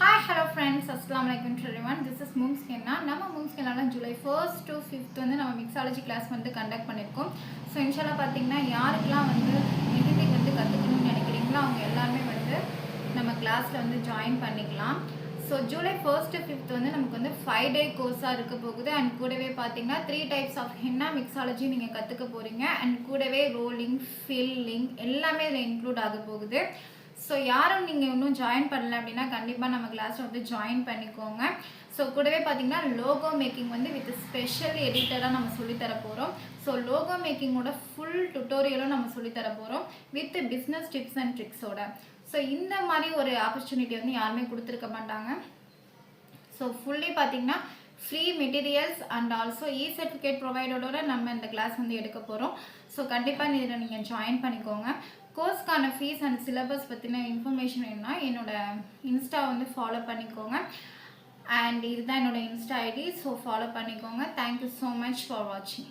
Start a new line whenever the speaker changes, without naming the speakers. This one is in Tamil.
Hi, hello friends. Assalamualaikum to everyone. This is Moomskinna. நம்ம Moomskinnaல July 1st to 5th வந்து நம்ம mixology class வந்து கண்டக்ட் பண்ணிருக்கோம். ஸோ இன்ஷால்லா பார்த்தீங்கன்னா யாருக்கெல்லாம் வந்து மெஹந்தி வந்து கற்றுக்கணும்னு நினைக்கிறீங்களோ அவங்க எல்லாருமே வந்து நம்ம கிளாஸில் வந்து ஜாயின் பண்ணிக்கலாம். So July 1st to 5th வந்து நமக்கு வந்து 5-day கோர்ஸாக இருக்க போகுது. அண்ட் கூடவே பார்த்தீங்கன்னா 3 types ஆஃப் ஹென்னா மிக்ஸாலஜி நீங்கள் கற்றுக்க போகிறீங்க. அண்ட் கூடவே ரோலிங், ஃபில்லிங் எல்லாமே இதில் இன்க்ளூட் ஆக போகுது. ஸோ யாரும் நீங்கள் இன்னும் ஜாயின் பண்ணல அப்படின்னா கண்டிப்பாக நம்ம கிளாஸில் வந்து ஜாயின் பண்ணிக்கோங்க. ஸோ கூடவே பார்த்தீங்கன்னா லோகோ மேக்கிங் வந்து வித் ஸ்பெஷல் எடிட்டராக நம்ம சொல்லித்தர போகிறோம். ஸோ லோகோ மேக்கிங்கோட ஃபுல் டுட்டோரியலும் நம்ம சொல்லித்தர போகிறோம் வித் பிஸ்னஸ் டிப்ஸ் அண்ட் ட்ரிக்ஸோட. ஸோ இந்த மாதிரி ஒரு ஆப்பர்ச்சுனிட்டி வந்து யாருமே கொடுத்துருக்க மாட்டாங்க. ஸோ ஃபுல்லி பார்த்தீங்கன்னா free materials and also certificate ப்ரொவைடரோட நம்ம இந்த கிளாஸ் வந்து எடுக்க போகிறோம். ஸோ கண்டிப்பாக இதில் நீங்கள் ஜாயின் பண்ணிக்கோங்க. கோர்ஸ்க்கான ஃபீஸ் அண்ட் சிலபஸ் பற்றின இன்ஃபர்மேஷன் வேணும்னா என்னோட இன்ஸ்டா வந்து ஃபாலோ பண்ணிக்கோங்க. அண்ட் இதுதான் என்னோட இன்ஸ்டா ஐடி. ஸோ ஃபாலோ பண்ணிக்கோங்க. தேங்க்யூ ஸோ மச் ஃபார் வாட்சிங்.